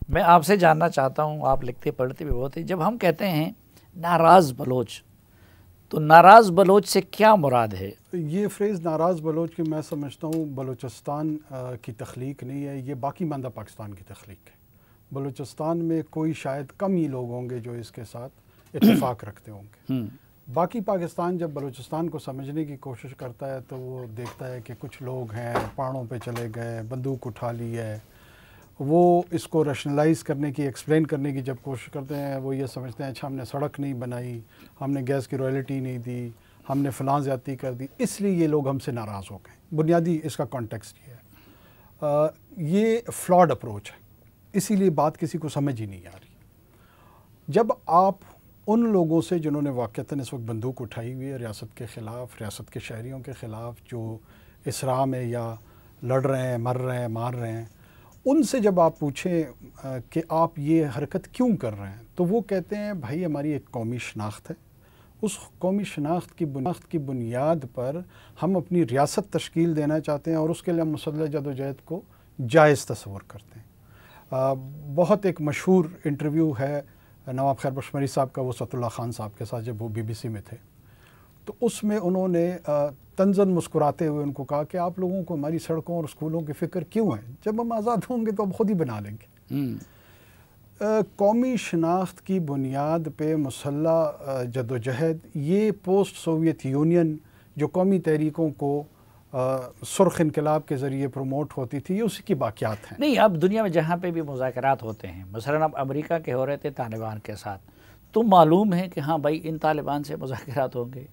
میں آپ سے جاننا چاہتا ہوں، آپ لکھتے پڑھتے بھی بہت ہیں، جب ہم کہتے ہیں ناراض بلوچ تو ناراض بلوچ سے کیا مراد ہے؟ یہ فریز ناراض بلوچ کی میں سمجھتا ہوں بلوچستان کی تخلیق نہیں ہے، یہ باقی ماندہ پاکستان کی تخلیق ہے۔ بلوچستان میں کوئی شاید کم ہی لوگ ہوں گے جو اس کے ساتھ اتفاق رکھتے ہوں گے۔ باقی پاکستان جب بلوچستان کو سمجھنے کی کوشش کرتا ہے تو وہ دیکھتا ہے کہ کچھ لوگ ہیں پہاڑوں پہ چلے گئے، بندوق اٹھا لی ہے، وہ اس کو ریشنلائز کرنے کی، ایکسپلین کرنے کی جب کوشش کرتے ہیں، وہ یہ سمجھتے ہیں اچھا ہم نے سڑک نہیں بنائی، ہم نے گیس کی رائلٹی نہیں دی، ہم نے فلاں زیادتی کر دی، اس لیے یہ لوگ ہم سے ناراض ہو گئے۔ بنیادی اس کا کانٹیکسٹ یہ ہے۔ یہ فلاڈ اپروچ ہے، اسی لیے بات کسی کو سمجھ ہی نہیں آ رہی۔ جب آپ ان لوگوں سے جنہوں نے واقعتاً اس وقت بندوق اٹھائی ہوئی ہے ریاست کے خلاف، ریاست کے شہریوں کے خلاف، جو اسراء میں یا لڑ رہے ہیں، مر رہے ہیں، مار رہے ہیں، ان سے جب آپ پوچھیں کہ آپ یہ حرکت کیوں کر رہے ہیں، تو وہ کہتے ہیں بھائی ہماری ایک قومی شناخت ہے، اس قومی شناخت کی بنیاد پر ہم اپنی ریاست تشکیل دینا چاہتے ہیں اور اس کے لیے ہم مسلح جدوجہد کو جائز تصور کرتے ہیں۔ بہت ایک مشہور انٹرویو ہے نواب خیر بخش مری صاحب کا، وہ ست اللہ خان صاحب کے ساتھ جب وہ BBC میں تھے، تو اس میں انہوں نے طنزاً مسکراتے ہوئے ان کو کہا کہ آپ لوگوں کو ہماری سڑکوں اور اسکولوں کی فکر کیوں ہے؟ جب ہم آزاد ہوں گے تو ہم خود ہی بنا لیں گے۔ قومی شناخت کی بنیاد پہ مسلح جدوجہد، یہ پوسٹ سوویت یونین جو قومی تحریکوں کو سرخ انقلاب کے ذریعے پروموٹ ہوتی تھی، یہ اسی کی باقیات ہیں۔ نہیں، اب دنیا میں جہاں پہ بھی مذاکرات ہوتے ہیں، مثلا اب امریکہ کے ہو رہے تھے طالبان کے ساتھ، تو معلوم ہے کہ ہاں بھائی ان طالبان سے مذاکرات ہوں گے۔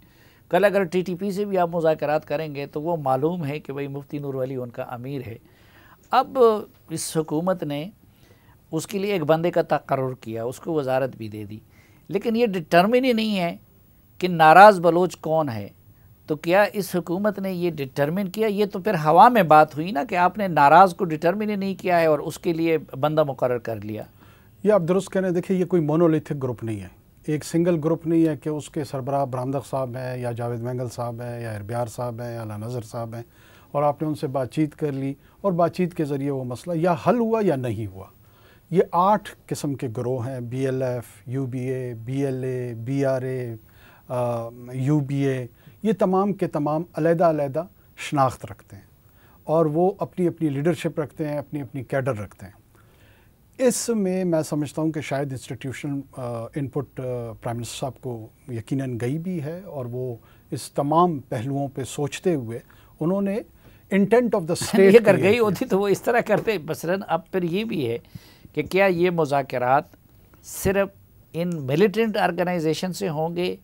کل اگر TTP سے بھی آپ مذاکرات کریں گے تو وہ معلوم ہے کہ بھئی مفتی نور ولی ان کا امیر ہے۔ اب اس حکومت نے اس کے لیے ایک بندے کا تقرر کیا، اس کو وزارت بھی دے دی، لیکن یہ ڈٹرمن ہی نہیں ہے کہ ناراض بلوچ کون ہے۔ تو کیا اس حکومت نے یہ ڈٹرمن کیا؟ یہ تو پھر ہوا میں بات ہوئی نا کہ آپ نے ناراض کو ڈٹرمن ہی نہیں کیا ہے اور اس کے لیے بندہ مقرر کر لیا۔ یہ آپ درست کہنے، دیکھیں یہ کوئی مونولیتھک گروپ نہیں ہے، ایک سنگل گروپ نہیں ہے کہ اس کے سربراہ برہمدق صاحب ہیں یا جاوید مینگل صاحب ہیں یا اربیار صاحب ہیں یا علا نظر صاحب ہیں، اور آپ نے ان سے بات چیت کر لی اور بات چیت کے ذریعے وہ مسئلہ یا حل ہوا یا نہیں ہوا۔ یہ 8 قسم کے گروہ ہیں، BLF، UBA، BLA، BRA، UBA، یہ تمام کے تمام علیحدہ علیحدہ شناخت رکھتے ہیں اور وہ اپنی اپنی لیڈرشپ رکھتے ہیں، اپنی اپنی کیڈر رکھتے ہیں۔ اس میں سمجھتا ہوں کہ شاید انسٹیٹیوشنل انپٹ پرائم منسٹر صاحب کو یقیناً گئی بھی ہے، اور وہ اس تمام پہلوؤں پہ سوچتے ہوئے انہوں نے انٹینٹ آف دا اسٹیٹ یہ کر گئی ہوتی تو وہ اس طرح کرتے۔ مثلاً اب پھر یہ بھی ہے کہ کیا یہ مذاکرات صرف ان ملیٹنٹ آرگنائزیشن سے ہوں گے،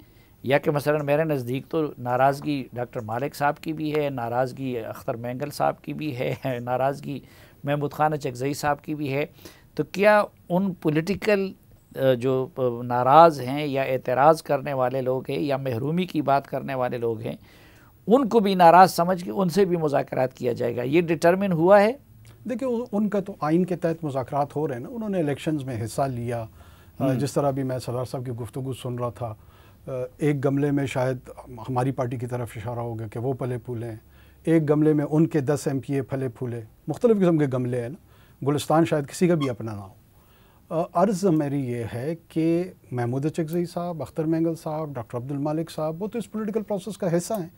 یا کہ مثلا میرے نزدیک تو ناراضگی ڈاکٹر مالک صاحب کی بھی ہے، ناراضگی اختر مینگل صاحب کی بھی ہے، ناراضگی محمود خان اچکزئی صاحب کی بھی ہے۔ تو کیا ان پولیٹیکل جو ناراض ہیں یا اعتراض کرنے والے لوگ ہیں یا محرومی کی بات کرنے والے لوگ ہیں، ان کو بھی ناراض سمجھ کے ان سے بھی مذاکرات کیا جائے گا؟ یہ ڈٹرمن ہوا ہے؟ دیکھیں ان کا تو آئین کے تحت مذاکرات ہو رہے ہیں نا، انہوں نے الیکشنز میں حصہ لیا۔ جس طرح بھی میں سردار صاحب کی گفتگو سن رہا تھا، ایک گملے میں شاید ہماری پارٹی کی طرف اشارہ ہو گیا کہ وہ پھلے پھولے ہیں، ایک گملے میں ان کے 10 MPA پھلے پھولے، مختلف قسم کے گملے ہیں نا، گلستان شاید کسی کا بھی اپنا نہ ہو۔ عرض میری یہ ہے کہ محمود اچکزئی صاحب، اختر مینگل صاحب، ڈاکٹر عبد المالک صاحب، وہ تو اس پولیٹیکل پروسیس کا حصہ ہیں۔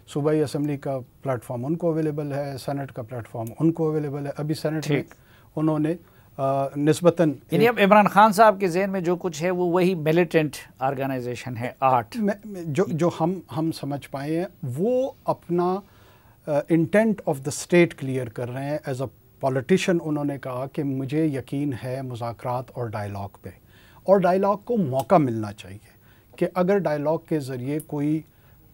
صوبائی اسمبلی کا پلیٹ فارم ان کو اویلیبل ہے، سینٹ کا پلیٹ فارم ان کو اویلیبل ہے، ابھی سینٹ میں انہوں نے نسبتاً، یعنی اب عمران خان صاحب کے ذہن میں جو کچھ ہے وہ وہی ملیٹنٹ آرگنائزیشن ہے 8 جو ہم سمجھ پائے ہیں، وہ اپنا intent of the state clear کر رہے ہیں۔ ایز اے پولیٹیشین انہوں نے کہا کہ مجھے یقین ہے مذاکرات اور ڈائلاگ پہ، اور ڈائلاگ کو موقع ملنا چاہیے کہ اگر ڈائلاگ کے ذریعے کوئی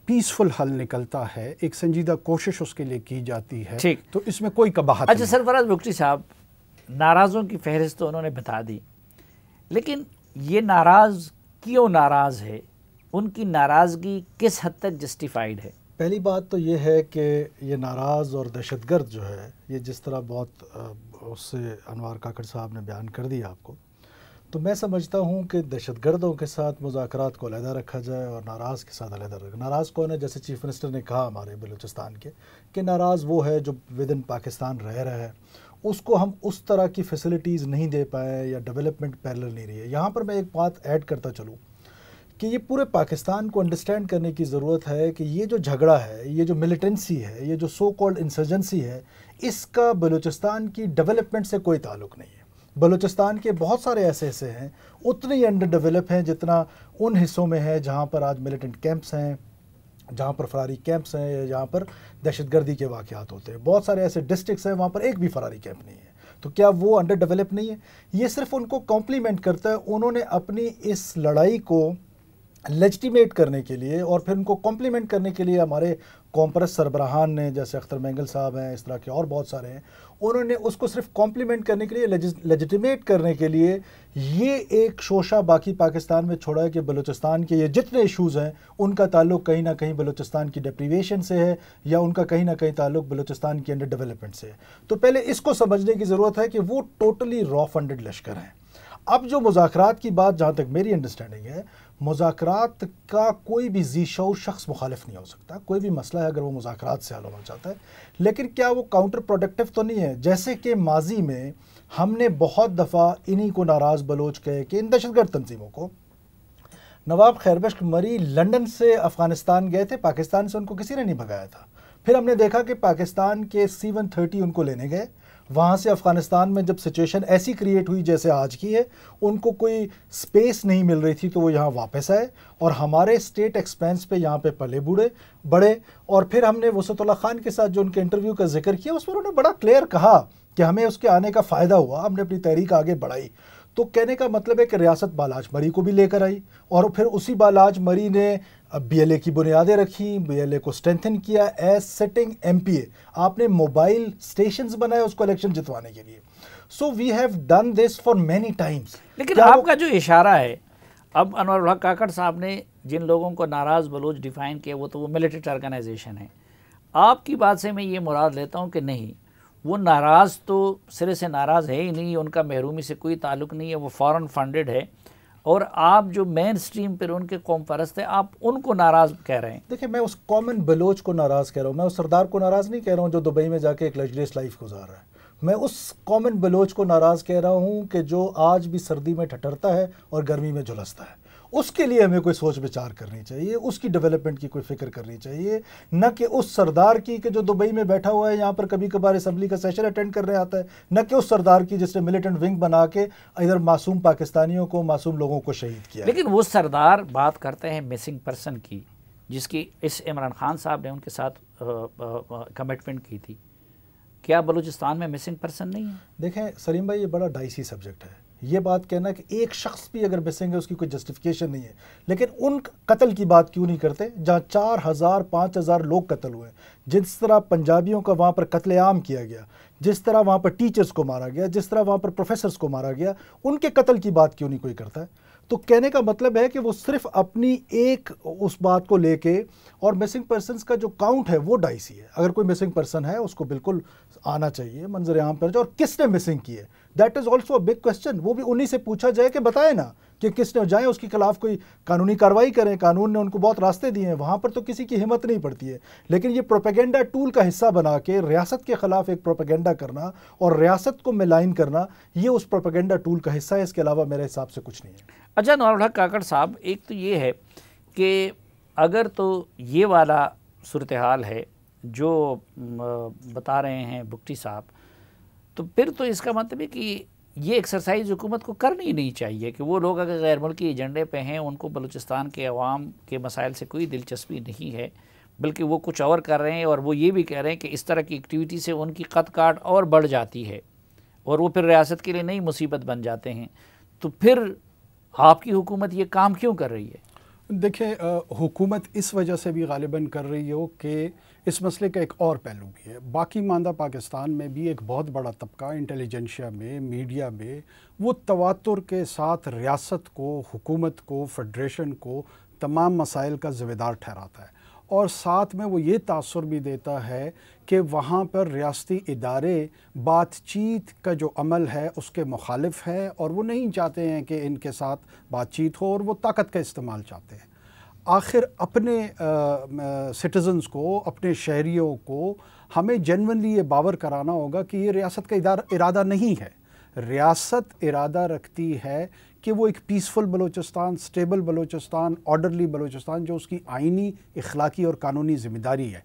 پیسفل حل نکلتا ہے، ایک سنجیدہ کوشش اس کے لیے کی جاتی ہے، تو اس میں کوئی قباحت نہیں۔ اچھا سرفراز بگٹی صاحب، ناراضوں کی فہرست تو انہوں نے بتا دی، لیکن یہ ناراض کیوں ناراض ہے؟ ان کی ناراضگی کس حد تک جسٹیفائیڈ ہے؟ پہلی بات تو یہ ہے کہ یہ ناراض اور دہشت گرد جو ہے، یہ جس طرح بہت اس سے انوار کاکڑ صاحب نے بیان کر دیا آپ کو، تو میں سمجھتا ہوں کہ دہشت گردوں کے ساتھ مذاکرات کو علیحدہ رکھا جائے اور ناراض کے ساتھ علیحدہ رکھا۔ ناراض کون ہے؟ جیسے چیف منسٹر نے کہا ہمارے بلوچستان کے، کہ ناراض وہ ہے جو ود ان پاکستان رہ رہا ہے، اس کو ہم اس طرح کی فیسلٹیز نہیں دے پائے یا ڈیولپمنٹ پیرلل نہیں رہی ہے. یہاں پر میں ایک بات ایڈ کرتا چلوں کہ یہ پورے پاکستان کو انڈرسٹینڈ کرنے کی ضرورت ہے کہ یہ جو جھگڑا ہے, یہ جو ملیٹنسی ہے, یہ جو سو کالڈ انسرجنسی ہے, اس کا بلوچستان کی ڈیولپمنٹ سے کوئی تعلق نہیں ہے. بلوچستان کے بہت سارے ایسے حصے ہیں اتنے ہی انڈر ڈیولپ ہیں جتنا ان حصوں میں ہے جہاں پر آج ملیٹنٹ کیمپس ہیں, جہاں پر فراری کیمپس ہیں, یا جہاں پر دہشت گردی کے واقعات ہوتے ہیں. بہت سارے ایسے ڈسٹرکٹس ہیں وہاں پر ایک بھی فراری کیمپ نہیں ہے. تو کیا وہ انڈر ڈیولپ نہیں ہے؟ یہ صرف ان کو کمپلیمنٹ کرتا ہے. انہوں نے اپنی اس لڑائی کو لیجٹیمیٹ کرنے کے لیے اور پھر ان کو کمپلیمنٹ کرنے کے لیے ہمارے قوم پرست سربراہان نے, جیسے اختر مینگل صاحب ہیں, اس طرح کے اور بہت سارے ہیں, انہوں نے اس کو صرف کمپلیمنٹ کرنے کے لیے, لیجٹیمیٹ کرنے کے لیے یہ ایک شوشہ باقی پاکستان میں چھوڑا ہے کہ بلوچستان کے یہ جتنے ایشوز ہیں ان کا تعلق کہیں نہ کہیں بلوچستان کی ڈیپریویشن سے ہے, یا ان کا کہیں نہ کہیں تعلق بلوچستان کی انڈر ڈیولپمنٹ سے ہے. تو پہلے اس کو سمجھنے کی ضرورت ہے کہ وہ ٹوٹلی را فنڈڈ لشکر ہیں. اب جو مذاکرات کی بات, جہاں تک میری انڈرسٹینڈنگ ہے, مذاکرات کا کوئی بھی ذی شعور شخص مخالف نہیں ہو سکتا. کوئی بھی مسئلہ ہے اگر وہ مذاکرات سے حل ہونا چاہتا ہے, لیکن کیا وہ کاؤنٹر پروڈکٹیو تو نہیں ہے؟ جیسے کہ ماضی میں ہم نے بہت دفعہ انہی کو ناراض بلوچ کہے کہ ان دہشت گرد تنظیموں کو, نواب خیر بخش مری لنڈن سے افغانستان گئے تھے, پاکستان سے ان کو کسی نے نہیں بھگایا تھا. پھر ہم نے دیکھا کہ پاکستان کے C-130 ان کو لینے گئے, وہاں سے افغانستان میں جب سچویشن ایسی کریٹ ہوئی جیسے آج کی ہے, ان کو کوئی سپیس نہیں مل رہی تھی, تو وہ یہاں واپس آئے اور ہمارے اسٹیٹ ایکسپینس پہ یہاں پہ پلے بڑھے. اور پھر ہم نے وسعت اللہ خان کے ساتھ جو ان کے انٹرویو کا ذکر کیا, اس میں انہوں نے بڑا کلیئر کہا کہ ہمیں اس کے آنے کا فائدہ ہوا, ہم نے اپنی تحریک آگے بڑھائی. تو کہنے کا مطلب ہے کہ ریاست بالاج مری کو بھی لے کر آئی, اور پھر اسی بالاج مری نے BLA کی بنیادیں رکھی, BLA کو اسٹرینتھن کیا ایز سٹنگ MPA. آپ نے موبائل اسٹیشنز بنائے اس کو الیکشن جتوانے کے لیے. So we have done this for many times. لیکن آپ کا جو اشارہ ہے, اب انور الحق کاکڑ صاحب نے جن لوگوں کو ناراض بلوچ ڈیفائن کیا وہ تو وہ ملیٹنٹ آرگنائزیشن ہے. آپ کی بات سے میں یہ مراد لیتا ہوں کہ نہیں, وہ ناراض تو سرے سے ناراض ہے ہی نہیں, ان کا محرومی سے کوئی تعلق نہیں ہے, وہ فارن فنڈڈ ہے, اور آپ جو مین سٹریم پر ان کے قوم پرست ہیں آپ ان کو ناراض کہہ رہے ہیں. دیکھیں, میں اس کامن بلوچ کو ناراض کہہ رہا ہوں, میں اس سردار کو ناراض نہیں کہہ رہا ہوں جو دبئی میں جا کے ایک لگژریس لائف گزار رہا ہے. میں اس کامن بلوچ کو ناراض کہہ رہا ہوں کہ جو آج بھی سردی میں ٹھٹرتا ہے اور گرمی میں جھلستا ہے. اس کے لیے ہمیں کوئی سوچ بچار کرنی چاہیے, اس کی ڈیولپمنٹ کی کوئی فکر کرنی چاہیے, نہ کہ اس سردار کی کہ جو دبئی میں بیٹھا ہوا ہے یہاں پر کبھی کبھار اسمبلی کا سیشن اٹینڈ کرنے آتا ہے, نہ کہ اس سردار کی جس نے ملیٹنٹ ونگ بنا کے ادھر معصوم پاکستانیوں کو, معصوم لوگوں کو شہید کیا. لیکن وہ سردار بات کرتے ہیں مسنگ پرسن کی, جس کی اس عمران خان صاحب نے ان کے ساتھ کمٹمنٹ کی تھی. کیا بلوچستان میں مسنگ پرسن نہیں ہے؟ دیکھیں سلیم بھائی, یہ بڑا ڈائسی سبجیکٹ ہے. یہ بات کہنا کہ ایک شخص بھی اگر مسنگ ہے اس کی کوئی جسٹیفیکیشن نہیں ہے, لیکن ان قتل کی بات کیوں نہیں کرتے جہاں 4000 5000 لوگ قتل ہوئے, جس طرح پنجابیوں کا وہاں پر قتل عام کیا گیا, جس طرح وہاں پر ٹیچرز کو مارا گیا, جس طرح وہاں پر پروفیسرز کو مارا گیا, ان کے قتل کی بات کیوں نہیں کوئی کرتا ہے؟ تو کہنے کا مطلب ہے کہ وہ صرف اپنی ایک اس بات کو لے کے, اور مسنگ پرسنز کا جو کاؤنٹ ہے وہ ڈائسی ہے. اگر کوئی مسنگ پرسن ہے اس کو بالکل آنا چاہیے منظر عام پر, اور کس نے مسنگ کی ہے, that is also a big question. وہ بھی انہی سے پوچھا جائے کہ بتائیں نا کہ کس نے, جائیں اس کے خلاف کوئی قانونی کارروائی کریں. قانون نے ان کو بہت راستے دیے ہیں, وہاں پر تو کسی کی ہمت نہیں پڑتی ہے. لیکن یہ پروپیگنڈا ٹول کا حصہ بنا کے ریاست کے خلاف ایک پروپیگنڈا کرنا اور ریاست کو ملائن کرنا, یہ اس پروپیگنڈا ٹول کا حصہ ہے. اس کے علاوہ میرے حساب سے کچھ نہیں ہے. اچھا نواب الحق کاکڑ صاحب, ایک تو یہ ہے کہ اگر تو یہ والا صورتحال ہے جو بتا رہے ہیں بگٹی صاحب, تو پھر تو اس کا مطلب ہے کہ یہ ایکسرسائز حکومت کو کرنی ہی نہیں چاہیے کہ وہ لوگ اگر غیر ملکی ایجنڈے پہ ہیں, ان کو بلوچستان کے عوام کے مسائل سے کوئی دلچسپی نہیں ہے, بلکہ وہ کچھ اور کر رہے ہیں, اور وہ یہ بھی کہہ رہے ہیں کہ اس طرح کی ایکٹیویٹی سے ان کی قد کاٹ اور بڑھ جاتی ہے اور وہ پھر ریاست کے لیے نئی مصیبت بن جاتے ہیں. تو پھر آپ کی حکومت یہ کام کیوں کر رہی ہے؟ دیکھیں, حکومت اس وجہ سے بھی غالباً کر رہی ہو کہ اس مسئلے کا ایک اور پہلو بھی ہے. باقی ماندہ پاکستان میں بھی ایک بہت بڑا طبقہ انٹیلیجنشیا میں, میڈیا میں, وہ تواتر کے ساتھ ریاست کو, حکومت کو, فیڈریشن کو تمام مسائل کا ذمہ ٹھہراتا ہے, اور ساتھ میں وہ یہ تاثر بھی دیتا ہے کہ وہاں پر ریاستی ادارے بات چیت کا جو عمل ہے اس کے مخالف ہے, اور وہ نہیں چاہتے ہیں کہ ان کے ساتھ بات چیت ہو, اور وہ طاقت کا استعمال چاہتے ہیں. آخر اپنے سٹیزنز کو، اپنے شہریوں کو ہمیں جنونلی یہ باور کرانا ہوگا کہ یہ ریاست کا ارادہ نہیں ہے. ریاست ارادہ رکھتی ہے کہ وہ ایک peaceful Balochistan, stable Balochistan, orderly Balochistan, جو اس کی آئینی، اخلاقی اور قانونی ذمہ داری ہے،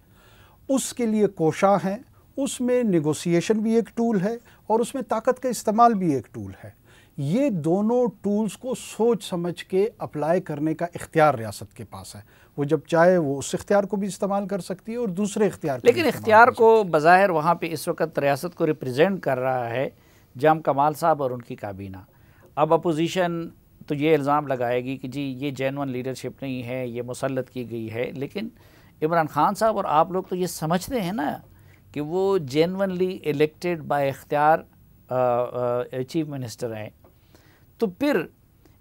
اس کے لیے کوشاں ہیں. اس میں نیگوسیشن بھی ایک ٹول ہے اور اس میں طاقت کا استعمال بھی ایک ٹول ہے. یہ دونوں ٹولز کو سوچ سمجھ کے اپلائی کرنے کا اختیار ریاست کے پاس ہے. وہ جب چاہے وہ اس اختیار کو بھی استعمال کر سکتی ہے اور دوسرے اختیار کو لیکن اختیار کو بظاہر وہاں پہ اس وقت ریاست کو ریپریزنٹ کر رہا ہے جام کمال صاحب اور ان کی کابینہ. اب اپوزیشن تو یہ الزام لگائے گی کہ جی یہ جینون لیڈرشپ نہیں ہے، یہ مسلط کی گئی ہے. لیکن عمران خان صاحب اور آپ لوگ تو یہ سمجھتے ہیں نا کہ وہ جینونلی الیکٹڈ بائی اختیار چیف منسٹر ہیں. تو پھر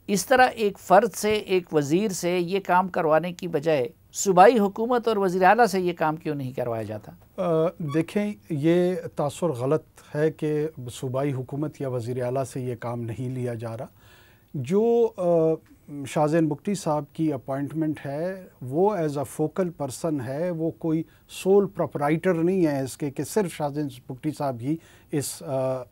اس طرح ایک فرد سے، ایک وزیر سے یہ کام کروانے کی بجائے صوبائی حکومت اور وزیر اعلیٰ سے یہ کام کیوں نہیں کروایا جاتا؟ دیکھیں، یہ تاثر غلط ہے کہ صوبائی حکومت یا وزیر اعلیٰ سے یہ کام نہیں لیا جا رہا. جو شاہ زین بگٹی صاحب کی اپوائنٹمنٹ ہے وہ ایز اے فوکل پرسن ہے، وہ کوئی سول پروپرائٹر نہیں ہے اس کے کہ صرف شاہ زین بگٹی صاحب ہی اس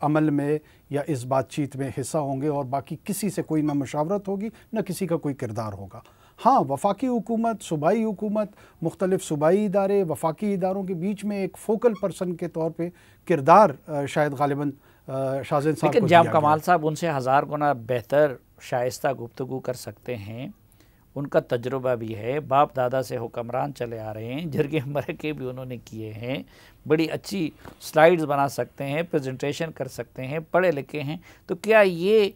عمل میں یا اس بات چیت میں حصہ ہوں گے اور باقی کسی سے کوئی نہ مشاورت ہوگی نہ کسی کا کوئی کردار ہوگا. ہاں، وفاقی حکومت، صوبائی حکومت، مختلف صوبائی ادارے، وفاقی اداروں کے بیچ میں ایک فوکل پرسن کے طور پہ کردار شاید غالباً شاہ زین صاحب کو لیکن جام کمال صاحب ان سے 1000 گنا بہتر شائستہ گفتگو کر سکتے ہیں. ان کا تجربہ بھی ہے، باپ دادا سے حکمران چلے آ رہے ہیں، جرگے مرکے بھی انہوں نے کیے ہیں، بڑی اچھی سلائیڈز بنا سکتے ہیں، پریزنٹیشن کر سکتے ہیں، پڑھے لکھے ہیں. تو کیا یہ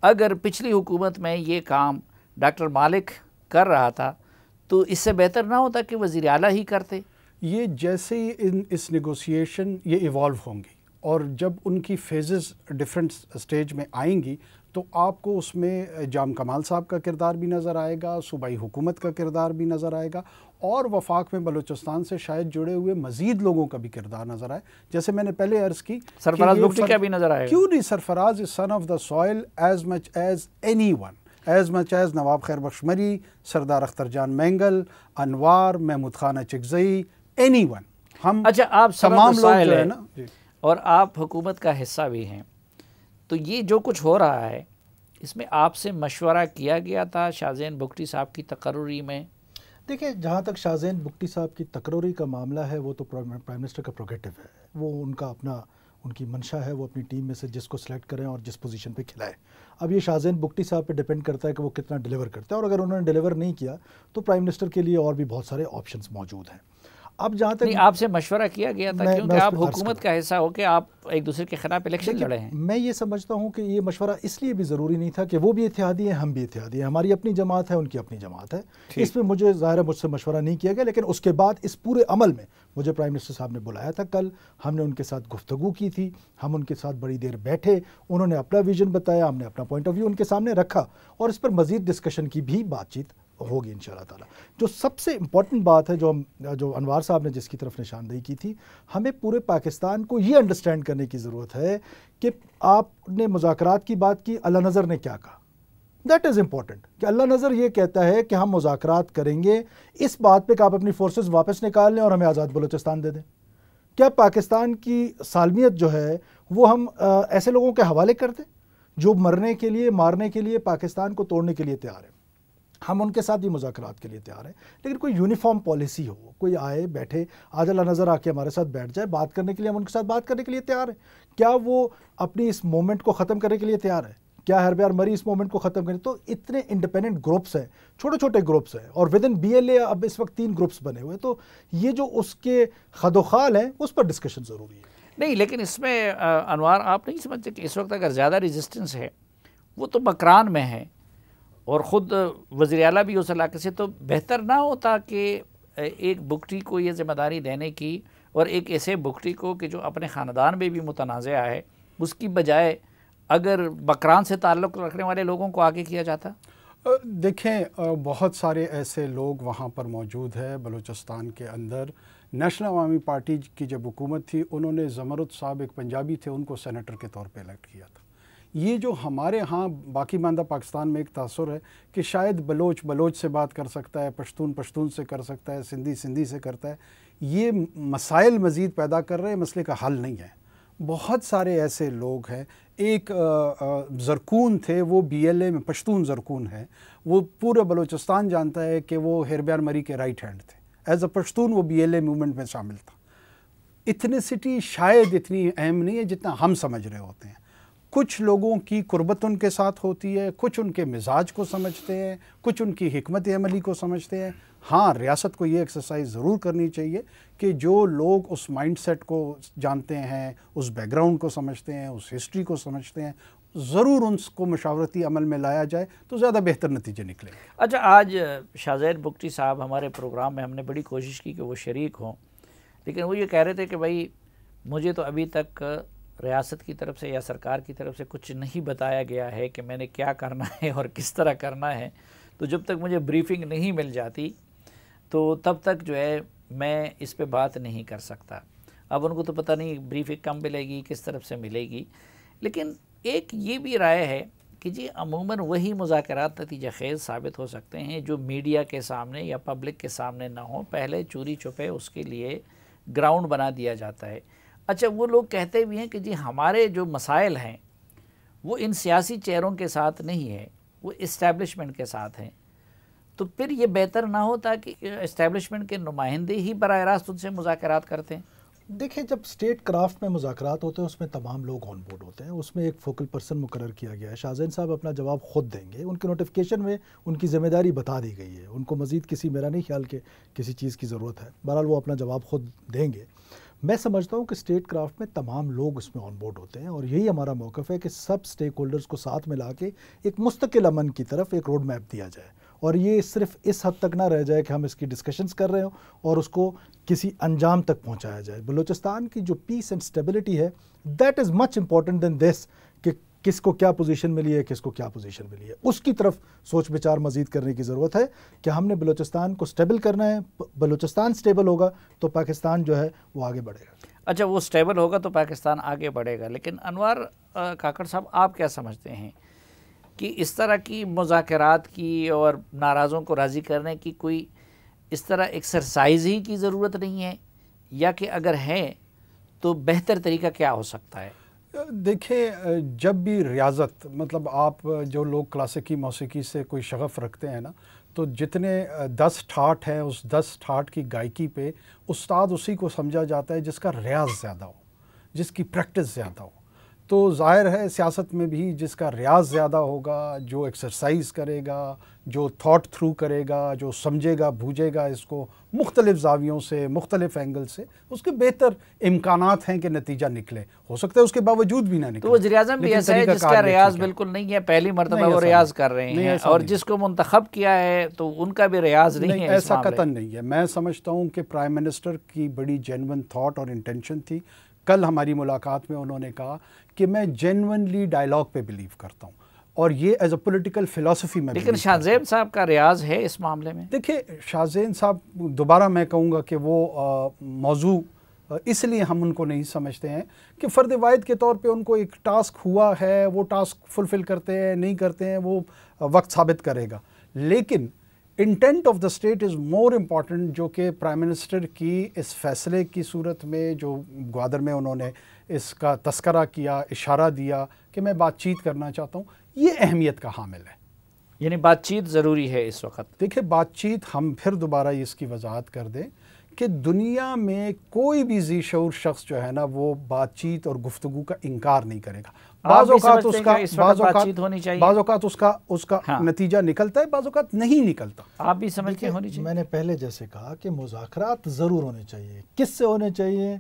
اگر پچھلی حکومت میں یہ کام ڈاکٹر مالک کر رہا تھا تو اس سے بہتر نہ ہوتا کہ وزیر اعلیٰ ہی کرتے؟ یہ جیسے ہی اس نیگوسیشن یہ ایوالو ہوں گی اور جب ان کی فیزز ڈیفرنٹ سٹیج میں آئیں گی تو آپ کو اس میں جام کمال صاحب کا کردار بھی نظر آئے گا، صوبائی حکومت کا کردار بھی نظر آئے گا اور وفاق میں بلوچستان سے شاید جڑے ہوئے مزید لوگوں کا بھی کردار نظر آئے. جیسے میں نے پہلے عرض کی، سرفراز بگٹی کا بھی نظر آئے گا. کیوں نہیں؟ Sarfaraz is son of the soil as much as anyone, as much as Nawab Khair Bakhsh Marri, Sardar Akhtar Jan Mengal, Anwar, Mahmood Khan Achakzai, anyone. ہم اچھا، آپ تمام لوگ جو ہے ہیں نا اور آپ حکومت کا حصہ بھی ہیں، تو یہ جو کچھ ہو رہا ہے اس میں آپ سے مشورہ کیا گیا تھا شاہ زین بگٹی صاحب کی تقرری میں؟ دیکھیں، جہاں تک شاہ زین بگٹی صاحب کی تقرری کا معاملہ ہے وہ تو پرائم منسٹر کا پروگیٹو ہے، وہ ان کا اپنا، ان کی منشا ہے، وہ اپنی ٹیم میں سے جس کو سلیکٹ کریں اور جس پوزیشن پہ کھلائے. اب یہ شاہ زین بگٹی صاحب پہ ڈیپینڈ کرتا ہے کہ وہ کتنا ڈیلیور کرتے ہیں، اور اگر انہوں نے ڈیلیور نہیں کیا تو پرائم منسٹر کے لیے اور بھی بہت سارے آپشنز موجود ہیں. اب جہاں تک آپ سے مشورہ کیا گیا تھا کیونکہ آپ حکومت کا حصہ ہو کے آپ ایک دوسرے کے خلاف الیکشن لڑے ہیں. میں یہ سمجھتا ہوں کہ یہ مشورہ اس لیے بھی ضروری نہیں تھا کہ وہ بھی اتحادی ہیں، ہم بھی اتحادی ہیں، ہماری اپنی جماعت ہے، ان کی اپنی جماعت ہے. اس میں مجھے ظاہر ہے مجھ سے مشورہ نہیں کیا گیا، لیکن اس کے بعد اس پورے عمل میں مجھے پرائم منسٹر صاحب نے بلایا تھا. کل ہم نے ان کے ساتھ گفتگو کی تھی، ہم ان کے ساتھ بڑی دیر بیٹھے، انہوں نے اپنا ویژن بتایا، ہم نے اپنا پوائنٹ آف ویو ان کے سامنے رکھا اور اس پر مزید ڈسکشن کی بھی بات چیت ہوگی انشاءاللہ تعالیٰ. جو سب سے امپورٹنٹ بات ہے جو انوار صاحب نے جس کی طرف نشاندہی کی تھی، ہمیں پورے پاکستان کو یہ انڈرسٹینڈ کرنے کی ضرورت ہے کہ آپ نے مذاکرات کی بات کی، اللہ نظر نے کیا کہا. دیٹ از امپورٹنٹ کہ اللہ نظر یہ کہتا ہے کہ ہم مذاکرات کریں گے اس بات پہ کہ آپ اپنی فورسز واپس نکال لیں اور ہمیں آزاد بلوچستان دے دیں. کیا پاکستان کی سالمیت جو ہے وہ ہم ایسے لوگوں کے حوالے کر دیں جو مرنے کے لیے، مارنے کے لیے، پاکستان کو توڑنے کے لیے تیار ہیں؟ ہم ان کے ساتھ بھی مذاکرات کے لیے تیار ہیں، لیکن کوئی یونیفارم پالیسی ہو، کوئی آئے بیٹھے، آج اللہ نظر آ کے ہمارے ساتھ بیٹھ جائے بات کرنے کے لیے، ہم ان کے ساتھ بات کرنے کے لیے تیار ہیں. کیا وہ اپنی اس مومنٹ کو ختم کرنے کے لیے تیار ہے؟ کیا ہربیار مری اس مومنٹ کو ختم کریں؟ تو اتنے انڈیپینڈنٹ گروپس ہیں، چھوٹے چھوٹے گروپس ہیں، اور with in be L A اب اس وقت 3 گروپس بنے ہوئے، تو یہ جو اس کے خد و خال ہیں اس پر ڈسکشن ضروری ہے. نہیں، لیکن اس میں انوار آپ نہیں سمجھتے کہ اس وقت اگر زیادہ ریزسٹنس ہے وہ تو مکران میں ہے اور خود وزیر اعلیٰ بھی اس علاقے سے، تو بہتر نہ ہوتا کہ ایک بگٹی کو یہ ذمہ داری دینے کی اور ایک ایسے بگٹی کو کہ جو اپنے خاندان میں بھی متنازع ہے، اس کی بجائے اگر بکران سے تعلق رکھنے والے لوگوں کو آگے کیا جاتا؟ دیکھیں، بہت سارے ایسے لوگ وہاں پر موجود ہیں بلوچستان کے اندر. نیشنل عوامی پارٹی کی جب حکومت تھی، انہوں نے زمرد صاحب، ایک پنجابی تھے، ان کو سینیٹر کے طور پہ الیکٹ کیا تھا. یہ جو ہمارے ہاں باقی ماندہ پاکستان میں ایک تاثر ہے کہ شاید بلوچ بلوچ سے بات کر سکتا ہے، پشتون پشتون سے کر سکتا ہے، سندھی سندھی سے کرتا ہے، یہ مسائل مزید پیدا کر رہے ہیں، مسئلے کا حل نہیں ہے۔ بہت سارے ایسے لوگ ہیں، ایک زرکون تھے، وہ BLA میں پشتون زرکون ہے، وہ پورا بلوچستان جانتا ہے کہ وہ ہیربیار مری کے رائٹ ہینڈ تھے، ایز اے پشتون وہ BLA موومنٹ میں شامل تھا۔ ایتھنیسٹی شاید اتنی اہم نہیں ہے جتنا ہم سمجھ رہے ہوتے ہیں۔ کچھ لوگوں کی قربت ان کے ساتھ ہوتی ہے، کچھ ان کے مزاج کو سمجھتے ہیں، کچھ ان کی حکمت عملی کو سمجھتے ہیں۔ ہاں، ریاست کو یہ ایکسرسائز ضرور کرنی چاہیے کہ جو لوگ اس مائنڈ سیٹ کو جانتے ہیں، اس بیک گراؤنڈ کو سمجھتے ہیں، اس ہسٹری کو سمجھتے ہیں، ضرور ان کو مشاورتی عمل میں لایا جائے تو زیادہ بہتر نتیجے نکلیں گے۔ اچھا، آج شاہ زید بگٹی صاحب ہمارے پروگرام میں، ہم نے بڑی کوشش کی کہ وہ شریک ہوں، لیکن وہ یہ کہہ رہے تھے کہ بھائی مجھے تو ابھی تک ریاست کی طرف سے یا سرکار کی طرف سے کچھ نہیں بتایا گیا ہے کہ میں نے کیا کرنا ہے اور کس طرح کرنا ہے، تو جب تک مجھے بریفنگ نہیں مل جاتی تو تب تک جو ہے میں اس پہ بات نہیں کر سکتا۔ اب ان کو تو پتہ نہیں بریفنگ کم ملے گی، کس طرف سے ملے گی، لیکن ایک یہ بھی رائے ہے کہ جی عموماً وہی مذاکرات نتیجہ خیز ثابت ہو سکتے ہیں جو میڈیا کے سامنے یا پبلک کے سامنے نہ ہوں، پہلے چوری چھپے اس کے لیے گراؤنڈ بنا دیا جاتا ہے۔ اچھا، وہ لوگ کہتے بھی ہیں کہ جی ہمارے جو مسائل ہیں وہ ان سیاسی چہروں کے ساتھ نہیں ہے، وہ اسٹیبلشمنٹ کے ساتھ ہیں، تو پھر یہ بہتر نہ ہوتا کہ اسٹیبلشمنٹ کے نمائندے ہی براہ راست ان سے مذاکرات کرتے ہیں؟ دیکھیں، جب اسٹیٹ کرافٹ میں مذاکرات ہوتے ہیں اس میں تمام لوگ آن بورڈ ہوتے ہیں، اس میں ایک فوکل پرسن مقرر کیا گیا ہے۔ شاہ زین صاحب اپنا جواب خود دیں گے، ان کے نوٹیفیکیشن میں ان کی ذمہ داری بتا دی گئی ہے، ان کو مزید میرا نہیں خیال کہ کسی چیز کی ضرورت ہے، بہرحال وہ اپنا جواب خود دیں گے۔ میں سمجھتا ہوں کہ اسٹیٹ کرافٹ میں تمام لوگ اس میں آن بورڈ ہوتے ہیں، اور یہی ہمارا موقف ہے کہ سب اسٹیک ہولڈرز کو ساتھ ملا کے ایک مستقل امن کی طرف ایک روڈ میپ دیا جائے، اور یہ صرف اس حد تک نہ رہ جائے کہ ہم اس کی ڈسکشنز کر رہے ہوں اور اس کو کسی انجام تک پہنچایا جائے۔ بلوچستان کی جو پیس اینڈ اسٹیبلٹی ہے، دیٹ از مچ امپورٹنٹ دین دس کہ کس کو کیا پوزیشن ملی ہے، کس کو کیا پوزیشن ملی ہے۔ اس کی طرف سوچ بچار مزید کرنے کی ضرورت ہے کہ ہم نے بلوچستان کو اسٹیبل کرنا ہے۔ بلوچستان اسٹیبل ہوگا تو پاکستان جو ہے وہ آگے بڑھے گا۔ اچھا، وہ اسٹیبل ہوگا تو پاکستان آگے بڑھے گا، لیکن انوار کاکڑ صاحب، آپ کیا سمجھتے ہیں کہ اس طرح کی مذاکرات کی اور ناراضوں کو راضی کرنے کی کوئی اس طرح ایکسرسائز ہی کی ضرورت نہیں ہے، یا کہ اگر ہے تو بہتر طریقہ کیا ہو سکتا ہے؟ دیکھیں، جب بھی ریاضت، مطلب آپ جو لوگ کلاسیکی موسیقی سے کوئی شغف رکھتے ہیں نا، تو جتنے 10 ٹھاٹ ہیں، اس 10 ٹھاٹ کی گائیکی پہ استاد اسی کو سمجھا جاتا ہے جس کا ریاض زیادہ ہو، جس کی پریکٹس زیادہ ہو۔ تو ظاہر ہے سیاست میں بھی جس کا ریاض زیادہ ہوگا، جو ایکسرسائز کرے گا، جو تھاٹ تھرو کرے گا، جو سمجھے گا بوجھے گا اس کو مختلف زاویوں سے، مختلف اینگل سے، اس کے بہتر امکانات ہیں کہ نتیجہ نکلے۔ ہو سکتا ہے اس کے باوجود بھی نہ نکلے۔ تو وزیر اعظم بھی ایسا ہے جس کا ریاض بالکل نہیں ہے، پہلی مرتبہ وہ ریاض کر رہے ہیں، اور جس کو منتخب کیا ہے تو ان کا بھی ریاض نہیں ہے۔ ایسا قطعاً نہیں ہے۔ میں سمجھتا ہوں کہ پرائم منسٹر کی بڑی جینون تھاٹ اور انٹینشن تھی۔ کل ہماری ملاقات میں انہوں نے کہا کہ میں جینونلی ڈائلاگ پہ بلیو کرتا ہوں، اور یہ ایز اے پولیٹیکل فلسفی میں۔ لیکن شاہ زین صاحب کا ریاض ہے اس معاملے میں؟ دیکھیں، شاہ زین صاحب، دوبارہ میں کہوں گا کہ وہ موضوع اس لیے ہم ان کو نہیں سمجھتے ہیں کہ فرد واحد کے طور پہ ان کو ایک ٹاسک ہوا ہے، وہ ٹاسک فلفل کرتے ہیں نہیں کرتے ہیں، وہ وقت ثابت کرے گا، لیکن intent of the state is more important, جو کہ پرائم منسٹر کی اس فیصلے کی صورت میں جو گوادر میں انہوں نے اس کا تذکرہ کیا، اشارہ دیا کہ میں بات چیت کرنا چاہتا ہوں، یہ اہمیت کا حامل ہے۔ یعنی بات چیت ضروری ہے اس وقت؟ دیکھیں، بات چیت، ہم پھر دوبارہ اس کی وضاحت کر دیں کہ دنیا میں کوئی بھی ذی شعور شخص جو ہے نا، وہ بات چیت اور گفتگو کا انکار نہیں کرے گا۔ بعض اوقات اس کا نتیجہ نکلتا ہے، بعض اوقات نہیں نکلتا۔ آپ بھی سمجھتے ہونی چاہیے؟ میں نے پہلے جیسے کہا کہ مذاکرات ضرور ہونے چاہیے، کس سے ہونے چاہیے،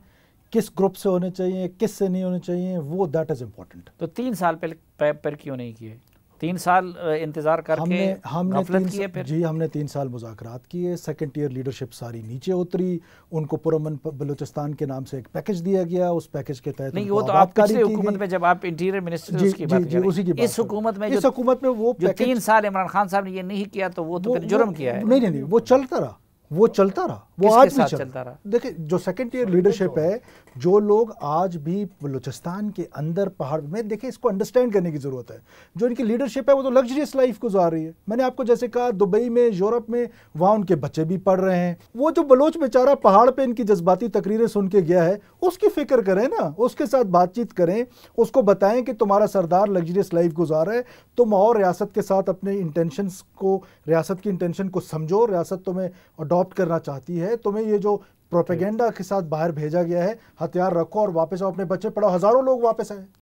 کس گروپ سے ہونے چاہیے، کس سے نہیں ہونے چاہیے، وہ دیٹ از امپورٹنٹ۔ تو 3 سال پر کیوں نہیں کیے؟ 3 سال انتظار کر کے غفلت کیے پھر؟ جی، ہم نے 3 سال مذاکرات کیے، سیکنڈ ٹیئر لیڈرشپ ساری نیچے اتری، ان کو پرامن بلوچستان کے نام سے ایک پیکج دیا گیا، اس پیکج کے تحت نہیں، وہ تو آپ پچھلے حکومت میں جب آپ انٹیریئر منسٹر اس کی بات کر رہے ہیں، اس حکومت میں جو 3 سال عمران خان صاحب نے یہ نہیں کیا تو وہ تو پھر جرم کیا ہے۔ نہیں، وہ چلتا رہا، وہ چلتا رہا، وہ کس کے آج بھی ساتھ چلتا چلتا رہا؟ دیکھیں جو سیکنڈ ٹیئر لیڈرشپ ہے، جو لوگ آج بھی بلوچستان کے اندر پہاڑ میں، دیکھیں اس کو انڈرسٹینڈ کرنے کی ضرورت ہے، جو ان کی لیڈرشپ ہے وہ تو لگژریس لائف گزار رہی ہے. میں نے آپ کو جیسے کہا دبئی میں، یورپ میں، وہاں ان کے بچے بھی پڑھ رہے ہیں. وہ جو بلوچ بیچارہ پہاڑ پہ ان کی جذباتی تقریریں سن کے گیا ہے، اس کی فکر کریں نا، اس کے ساتھ بات چیت کریں، اس کو بتائیں کہ تمہارا سردار لگژریس لائف گزار ہے، تم اور ریاست کے ساتھ اپنے انٹینشنز کو، ریاست کی انٹینشن کو سمجھو، ریاست تمہیں اڈاپٹ کرنا چاہتی ہے، تمہیں یہ جو پروپیگنڈا کے ساتھ باہر بھیجا گیا ہے ہتھیار رکھو اور واپس آؤ، اپنے بچے پڑھاؤ. ہزاروں لوگ واپس آئے.